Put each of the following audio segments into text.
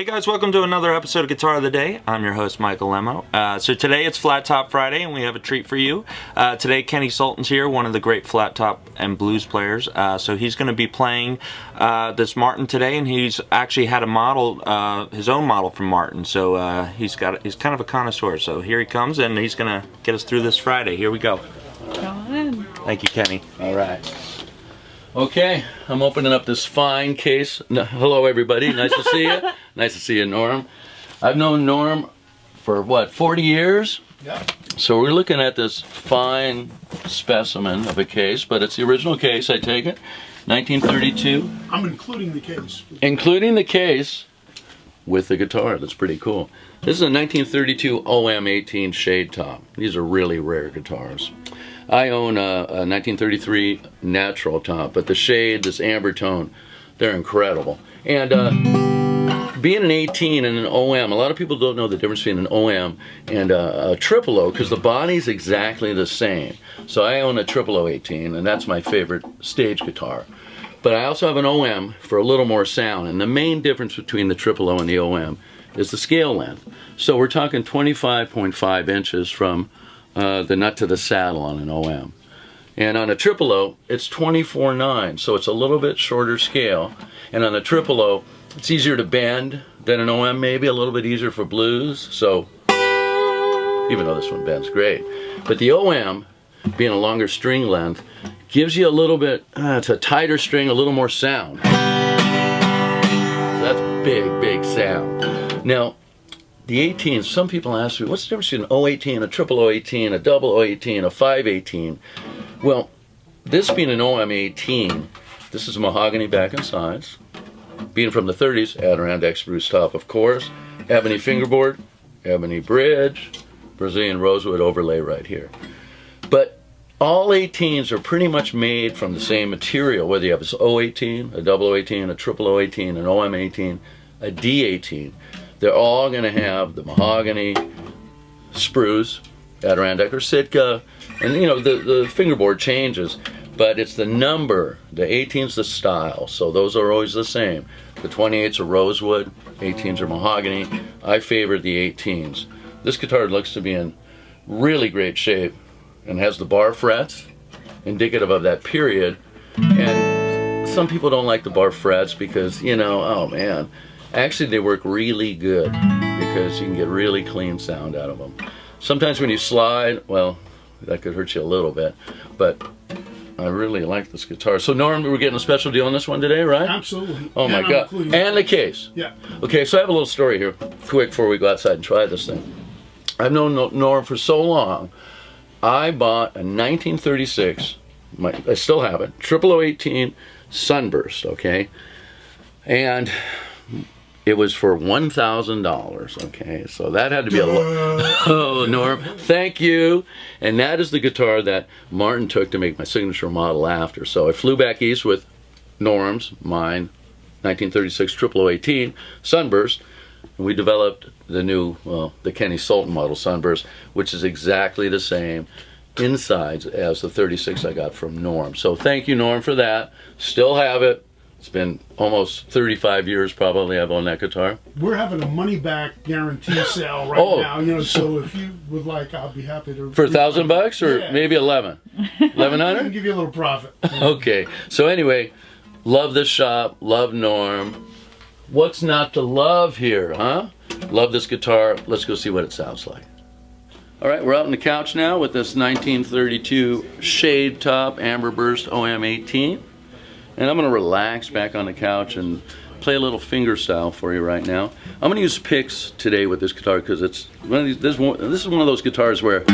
Hey guys, welcome to another episode of Guitar of the Day. I'm your host, Michael Lemo. So today it's Flat Top Friday and we have a treat for you. Today Kenny Sultan's here, one of the great flat top and blues players. So he's going to be playing this Martin today, and he's actually had a model, his own model from Martin. So he's kind of a connoisseur. So here he comes, and he's going to get us through this Friday. Here we go. Go on. Thank you, Kenny. All right. Okay, I'm opening up this fine case. Hello, everybody. Nice to see you. Nice to see you, Norm. I've known Norm for, what, 40 years? Yeah. So we're looking at this fine specimen of a case, but it's the original case, I take it. 1932. I'm including the case. Including the case with the guitar. That's pretty cool. This is a 1932 OM18 shade top. These are really rare guitars. I own a 1933 natural top, but the shade, this amber tone, they're incredible. And being an 18 and an OM, a lot of people don't know the difference between an OM and a triple O, because the body's exactly the same. So I own a triple O 18, and that's my favorite stage guitar. But I also have an OM for a little more sound, and the main difference between the triple O and the OM is the scale length. So we're talking 25.5 inches from the nut to the saddle on an OM. And on a triple O, it's 24.9, so it's a little bit shorter scale. And on a triple O, it's easier to bend than an OM, maybe a little bit easier for blues. So, even though this one bends great. But the OM, being a longer string length, gives you a little bit, it's a tighter string, a little more sound. So that's big, big sound. Now, the 18s, some people ask me, what's the difference between an 018, a triple 018, a double 018, a 518? Well, this being an OM 18, this is mahogany back and sides. Being from the 30s, Adirondack spruce top, of course. Ebony fingerboard, ebony bridge, Brazilian rosewood overlay right here. But all 18s are pretty much made from the same material, whether you have a 018, a double 018, a triple 018, an OM 18, a D18. They're all going to have the mahogany, spruce, Adirondack or Sitka, and you know the fingerboard changes, but it's the number. The 18's the style, so those are always the same. The 28s are rosewood, 18s are mahogany. I favor the 18s. This guitar looks to be in really great shape and has the bar frets, indicative of that period. And some people don't like the bar frets because, you know, oh man. Actually, they work really good because you can get really clean sound out of them. Sometimes when you slide, well, that could hurt you a little bit, but I really like this guitar. So Norm, we're getting a special deal on this one today, right? Absolutely. Oh my God. And the case. Yeah. Okay, so I have a little story here, quick, before we go outside and try this thing. I've known Norm for so long. I bought a 1936, I still have it, 0018 Sunburst, okay? And it was for $1,000, okay? So that had to be a lot. Oh, Norm, thank you. And that is the guitar that Martin took to make my signature model after. So I flew back east with Norm's, mine, 1936 0018 Sunburst, and we developed the new, well, the Kenny Sultan model Sunburst, which is exactly the same insides as the 36 I got from Norm. So thank you, Norm, for that. Still have it. It's been almost 35 years probably I've owned that guitar. We're having a money-back guarantee sale right now, you know. So if you would like, I'll be happy to. For $1,000 or yeah. Maybe 11, I 1,100. can give you a little profit. Okay. So anyway, love this shop. Love Norm. What's not to love here, huh? Love this guitar. Let's go see what it sounds like. All right, we're out on the couch now with this 1932 shade top amber burst OM 18. And I'm going to relax back on the couch and play a little finger style for you right now. I'm going to use picks today with this guitar because it's one of these. This is one of those guitars where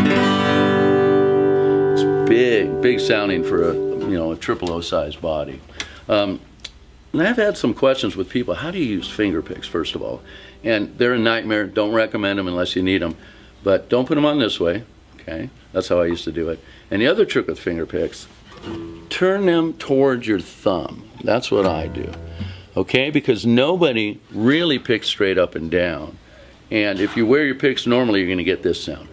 it's big sounding for a triple O size body. And I've had some questions with people. How do you use finger picks, first of all? And they're a nightmare. Don't recommend them unless you need them. But don't put them on this way. Okay, that's how I used to do it. And the other trick with finger picks, turn them towards your thumb. That's what I do. Okay? Because nobody really picks straight up and down. And if you wear your picks normally, you're going to get this sound.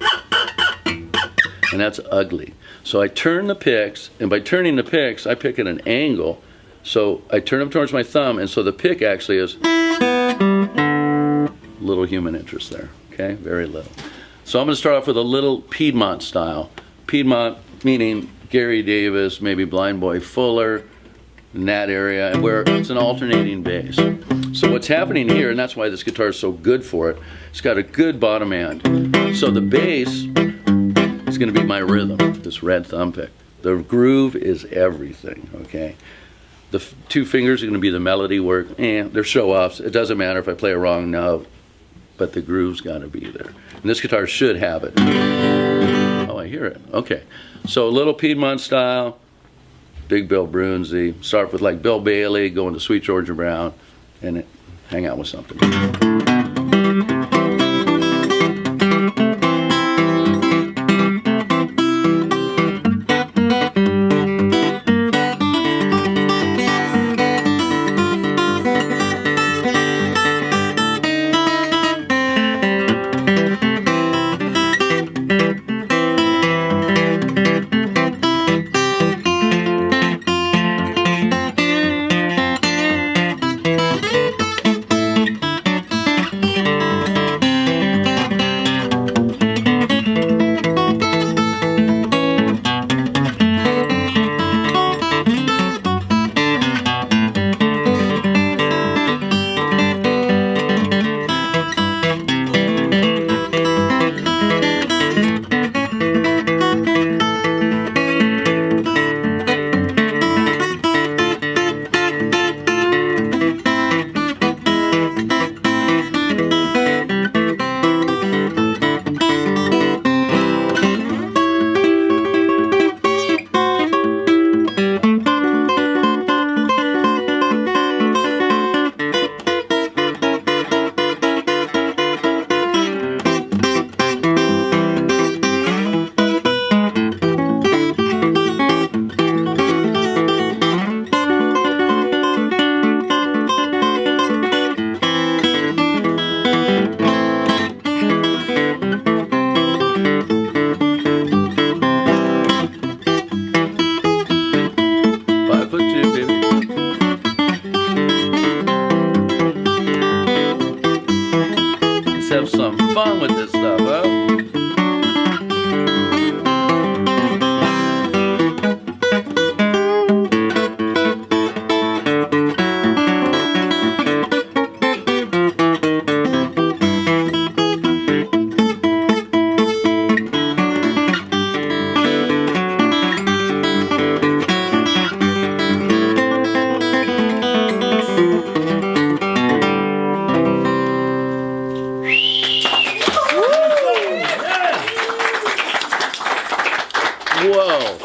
And that's ugly. So I turn the picks, and by turning the picks, I pick at an angle. So I turn them towards my thumb, and so the pick actually is little human interest there, okay? Very little. So I'm going to start off with a little Piedmont style. Piedmont meaning Gary Davis, maybe Blind Boy Fuller, in that area, where it's an alternating bass. So what's happening here, and that's why this guitar is so good for it, it's got a good bottom end. So the bass is going to be my rhythm, this red thumb pick. The groove is everything, okay? The two fingers are going to be the melody work, and they're show-offs. It doesn't matter if I play a wrong note, but the groove's got to be there. And this guitar should have it. Oh, I hear it. Okay. So a little Piedmont style, big Bill Brunsey. Start with like Bill Bailey, go into Sweet Georgia Brown, and hang out with something. 5'2", baby. Let's have some fun with this stuff, huh? Whoa,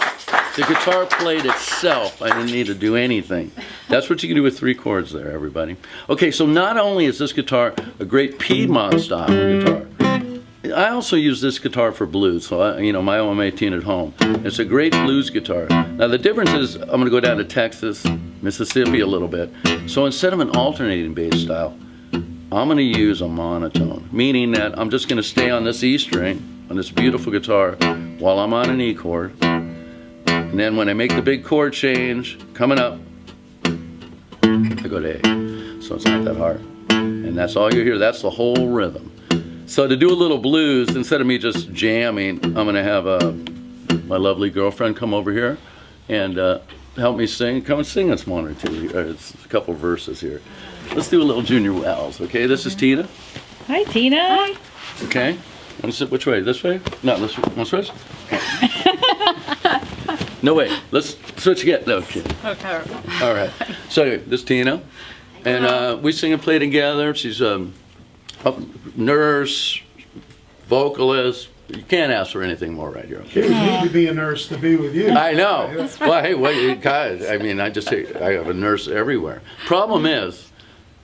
the guitar played itself. I didn't need to do anything. That's what you can do with 3 chords there, everybody. Okay, so not only is this guitar a great Piedmont style guitar, I also use this guitar for blues. So, my OM18 at home. It's a great blues guitar. Now, the difference is I'm going to go down to Texas, Mississippi a little bit. So instead of an alternating bass style, I'm going to use a monotone, meaning that I'm just going to stay on this E string, on this beautiful guitar, while I'm on an E chord. And then when I make the big chord change, coming up, I go to A. So it's not that hard. And that's all you hear. That's the whole rhythm. So to do a little blues, instead of me just jamming, I'm going to have my lovely girlfriend come over here and help me sing. Come and sing us one or two. It's a couple verses here. Let's do a little Junior Wells, okay? This is Tina. Hi, Tina. Hi. Okay. Want to sit which way? This way? No, this way. Want to switch? Okay. No, wait. Let's switch again. No, okay. Okay. All right. So anyway, this is Tina. And we sing and play together. She's a nurse, vocalist. You can't ask for anything more right here. Okay? It was neat to be a nurse to be with you. I know. That's right. Well, hey, what, guys, I mean, I have a nurse everywhere. Problem is,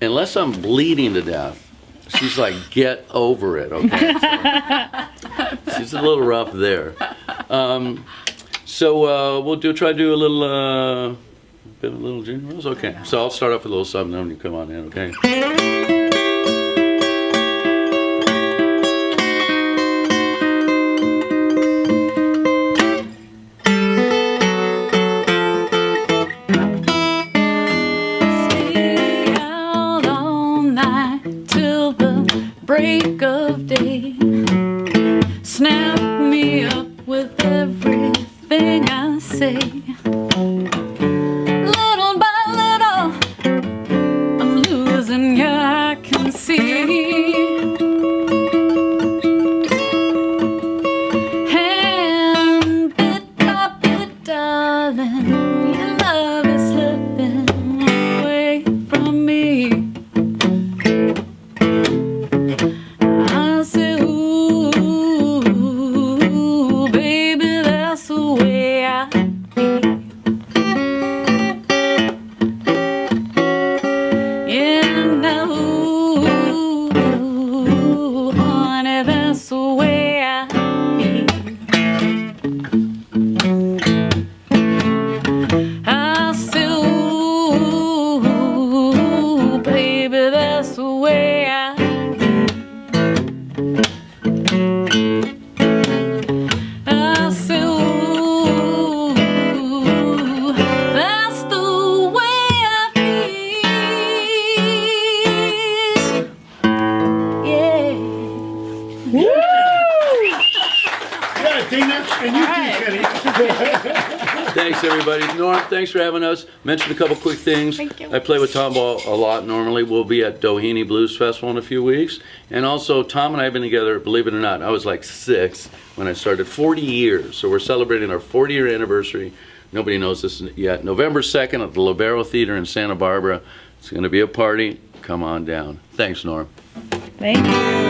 unless I'm bleeding to death, she's like, get over it, okay? So, she's a little rough there. So we'll try to do a little Junior Wells. Okay. So I'll start off with a little something, then you come on in, okay? break of day. Snap me up with everything I say. Little by little, I'm losing you, I can see. And bit by bit, darling, your love is slipping away from me. I say, ooh, baby, that's the way I feel. Yeah, now, ooh, honey, that's the way I feel. I say, ooh, baby, that's the way I feel. I say, ooh, that's the way I feel. Yeah. Yeah, Tina, and you too, Kenny. Thanks, everybody. Norm, thanks for having us. Mention a couple quick things. Thank you. I play with Tom Ball a lot normally. We'll be at Doheny Blues Festival in a few weeks. And also, Tom and I have been together, believe it or not, I was like 6 when I started, 40 years. So we're celebrating our 40-year anniversary. Nobody knows this yet. November 2nd at the Libero Theater in Santa Barbara. It's going to be a party. Come on down. Thanks, Norm. Thank you.